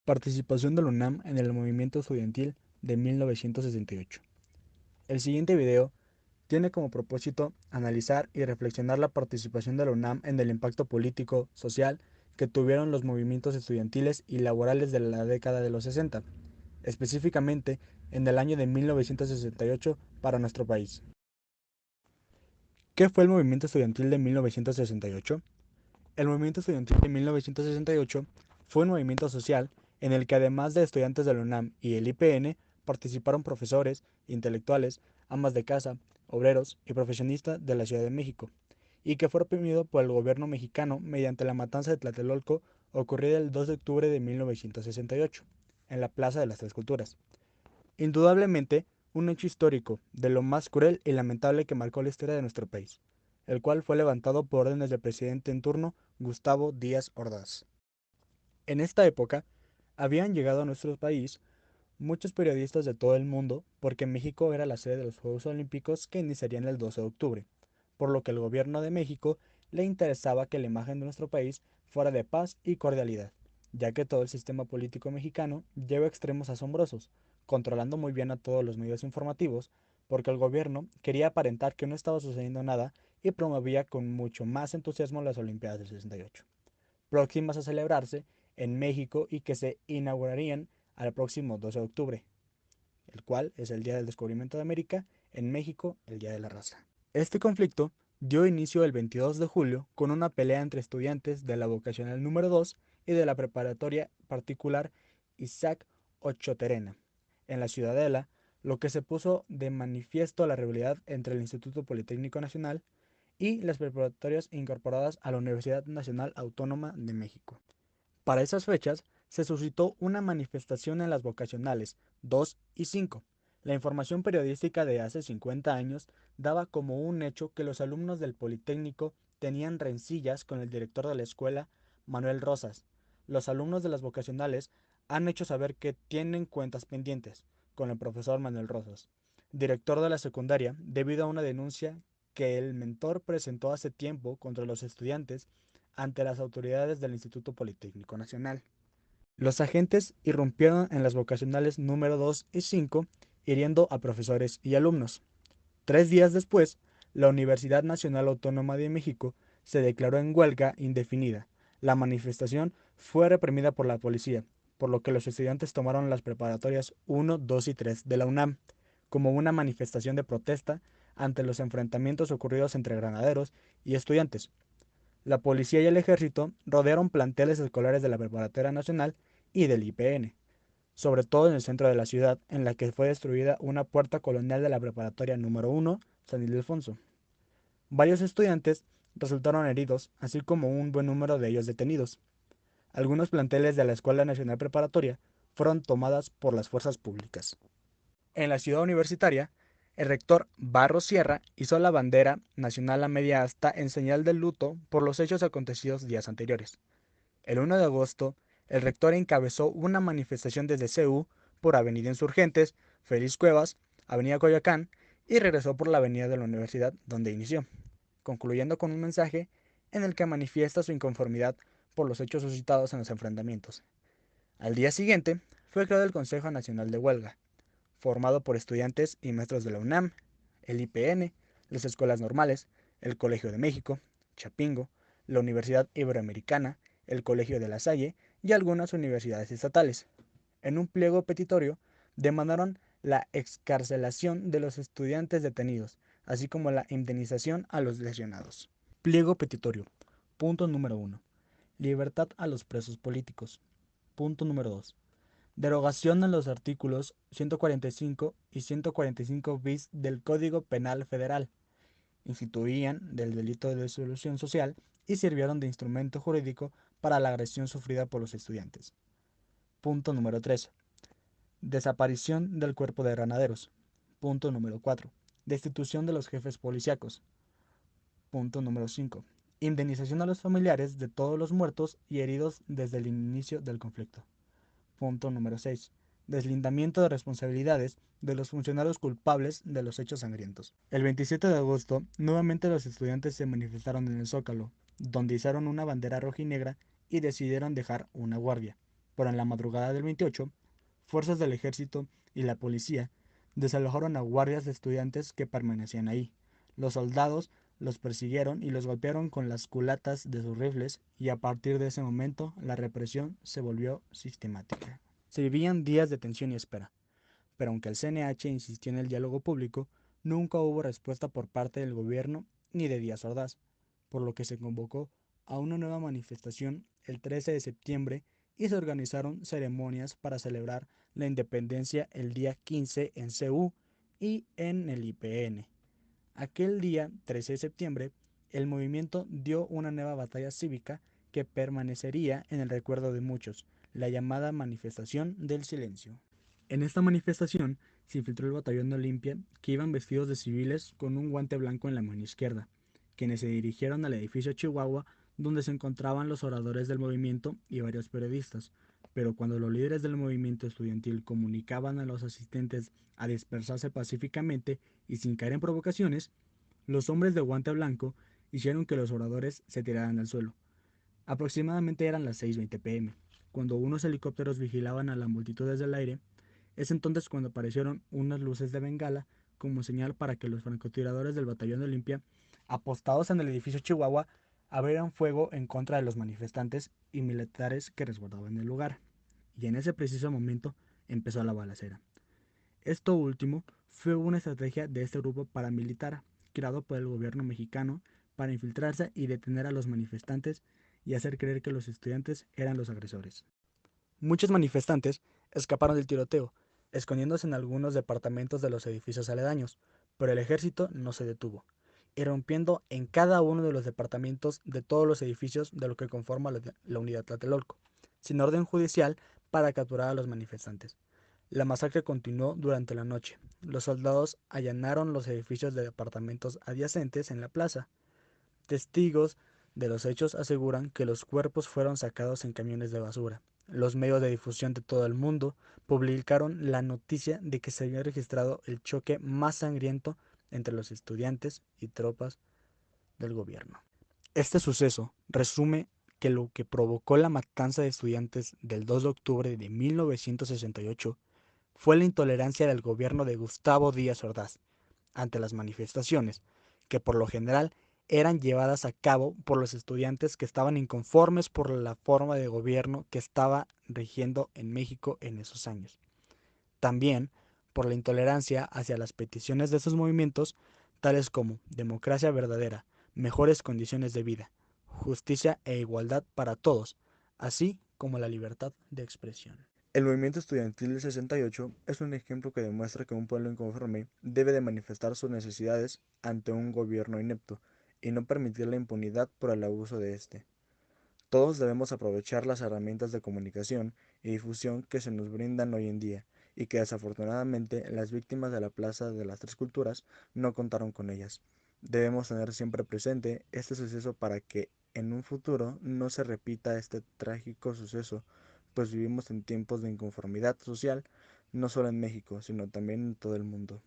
Participación de la UNAM en el movimiento estudiantil de 1968. El siguiente video tiene como propósito analizar y reflexionar la participación de la UNAM en el impacto político, social que tuvieron los movimientos estudiantiles y laborales de la década de los 60, específicamente en el año de 1968 para nuestro país. ¿Qué fue el movimiento estudiantil de 1968? El movimiento estudiantil de 1968 fue un movimiento social en el que además de estudiantes de la UNAM y el IPN, participaron profesores, intelectuales, amas de casa, obreros y profesionistas de la Ciudad de México, y que fue reprimido por el gobierno mexicano mediante la matanza de Tlatelolco ocurrida el 2 de octubre de 1968, en la Plaza de las Tres Culturas. Indudablemente, un hecho histórico, de lo más cruel y lamentable que marcó la historia de nuestro país, el cual fue levantado por órdenes del presidente en turno, Gustavo Díaz Ordaz. En esta época, habían llegado a nuestro país muchos periodistas de todo el mundo porque México era la sede de los Juegos Olímpicos que iniciarían el 12 de octubre, por lo que el gobierno de México le interesaba que la imagen de nuestro país fuera de paz y cordialidad, ya que todo el sistema político mexicano lleva a extremos asombrosos, controlando muy bien a todos los medios informativos, porque el gobierno quería aparentar que no estaba sucediendo nada y promovía con mucho más entusiasmo las Olimpiadas del 68, próximas a celebrarse en México y que se inaugurarían al próximo 12 de octubre, el cual es el día del descubrimiento de América, en México el Día de la Raza. Este conflicto dio inicio el 22 de julio con una pelea entre estudiantes de la vocacional número 2 y de la preparatoria particular Isaac Ochoterena, en la Ciudadela, lo que se puso de manifiesto la rivalidad entre el Instituto Politécnico Nacional y las preparatorias incorporadas a la Universidad Nacional Autónoma de México. Para esas fechas se suscitó una manifestación en las vocacionales 2 y 5. La información periodística de hace 50 años daba como un hecho que los alumnos del Politécnico tenían rencillas con el director de la escuela, Manuel Rosas. Los alumnos de las vocacionales han hecho saber que tienen cuentas pendientes con el profesor Manuel Rosas, director de la secundaria, debido a una denuncia que el mentor presentó hace tiempo contra los estudiantes ante las autoridades del Instituto Politécnico Nacional. Los agentes irrumpieron en las vocacionales número 2 y 5, hiriendo a profesores y alumnos. 3 días después, la Universidad Nacional Autónoma de México se declaró en huelga indefinida. La manifestación fue reprimida por la policía, por lo que los estudiantes tomaron las preparatorias 1, 2 y 3 de la UNAM como una manifestación de protesta ante los enfrentamientos ocurridos entre granaderos y estudiantes. La policía y el ejército rodearon planteles escolares de la Preparatoria Nacional y del IPN, sobre todo en el centro de la ciudad, en la que fue destruida una puerta colonial de la Preparatoria número 1, San Ildefonso. Varios estudiantes resultaron heridos, así como un buen número de ellos detenidos. Algunos planteles de la Escuela Nacional Preparatoria fueron tomadas por las fuerzas públicas. En la ciudad universitaria, el rector Barros Sierra hizo la bandera nacional a media asta en señal de luto por los hechos acontecidos días anteriores. El 1 de agosto, el rector encabezó una manifestación desde CU por Avenida Insurgentes, Félix Cuevas, Avenida Coyoacán y regresó por la Avenida de la Universidad, donde inició, concluyendo con un mensaje en el que manifiesta su inconformidad por los hechos suscitados en los enfrentamientos. Al día siguiente, fue creado el Consejo Nacional de Huelga, formado por estudiantes y maestros de la UNAM, el IPN, las escuelas normales, el Colegio de México, Chapingo, la Universidad Iberoamericana, el Colegio de La Salle y algunas universidades estatales. En un pliego petitorio demandaron la excarcelación de los estudiantes detenidos, así como la indemnización a los lesionados. Pliego petitorio. Punto número 1. Libertad a los presos políticos. Punto número 2. Derogación en los artículos 145 y 145 bis del Código Penal Federal. Instituían del delito de disolución social y sirvieron de instrumento jurídico para la agresión sufrida por los estudiantes. Punto número 3. Desaparición del cuerpo de granaderos. Punto número 4. Destitución de los jefes policíacos. Punto número 5. Indemnización a los familiares de todos los muertos y heridos desde el inicio del conflicto. Punto número 6. Deslindamiento de responsabilidades de los funcionarios culpables de los hechos sangrientos. El 27 de agosto, nuevamente los estudiantes se manifestaron en el Zócalo, donde izaron una bandera rojinegra y decidieron dejar una guardia. pero en la madrugada del 28, fuerzas del ejército y la policía desalojaron a guardias de estudiantes que permanecían ahí. Los soldados los persiguieron y los golpearon con las culatas de sus rifles y a partir de ese momento la represión se volvió sistemática. Se vivían días de tensión y espera, pero aunque el CNH insistió en el diálogo público, nunca hubo respuesta por parte del gobierno ni de Díaz Ordaz, por lo que se convocó a una nueva manifestación el 13 de septiembre y se organizaron ceremonias para celebrar la independencia el día 15 en CU y en el IPN. Aquel día, 13 de septiembre, el movimiento dio una nueva batalla cívica que permanecería en el recuerdo de muchos, la llamada Manifestación del Silencio. En esta manifestación se infiltró el batallón de Olimpia, que iban vestidos de civiles con un guante blanco en la mano izquierda, quienes se dirigieron al edificio Chihuahua donde se encontraban los oradores del movimiento y varios periodistas. Pero cuando los líderes del movimiento estudiantil comunicaban a los asistentes a dispersarse pacíficamente y sin caer en provocaciones, los hombres de guante blanco hicieron que los oradores se tiraran al suelo. Aproximadamente eran las 6:20 pm, cuando unos helicópteros vigilaban a la multitud desde el aire. Es entonces cuando aparecieron unas luces de bengala como señal para que los francotiradores del batallón de Olimpia, apostados en el edificio Chihuahua, abrieran fuego en contra de los manifestantes y militares que resguardaban el lugar. Y en ese preciso momento empezó la balacera. Esto último fue una estrategia de este grupo paramilitar creado por el gobierno mexicano para infiltrarse y detener a los manifestantes y hacer creer que los estudiantes eran los agresores. Muchos manifestantes escaparon del tiroteo, escondiéndose en algunos departamentos de los edificios aledaños, pero el ejército no se detuvo, irrumpiendo en cada uno de los departamentos de todos los edificios de lo que conforma la unidad Tlatelolco, sin orden judicial para capturar a los manifestantes. La masacre continuó durante la noche. Los soldados allanaron los edificios de departamentos adyacentes en la plaza. Testigos de los hechos aseguran que los cuerpos fueron sacados en camiones de basura. Los medios de difusión de todo el mundo publicaron la noticia de que se había registrado el choque más sangriento entre los estudiantes y tropas del gobierno. Este suceso resume que lo que provocó la matanza de estudiantes del 2 de octubre de 1968 fue la intolerancia del gobierno de Gustavo Díaz Ordaz ante las manifestaciones, que por lo general eran llevadas a cabo por los estudiantes que estaban inconformes por la forma de gobierno que estaba rigiendo en México en esos años. También por la intolerancia hacia las peticiones de esos movimientos, tales como democracia verdadera, mejores condiciones de vida, justicia e igualdad para todos, así como la libertad de expresión. El movimiento estudiantil del 68 es un ejemplo que demuestra que un pueblo inconforme debe de manifestar sus necesidades ante un gobierno inepto y no permitir la impunidad por el abuso de este. Todos debemos aprovechar las herramientas de comunicación y difusión que se nos brindan hoy en día y que desafortunadamente las víctimas de la Plaza de las Tres Culturas no contaron con ellas. Debemos tener siempre presente este suceso para que en un futuro no se repita este trágico suceso, pues vivimos en tiempos de inconformidad social, no solo en México, sino también en todo el mundo.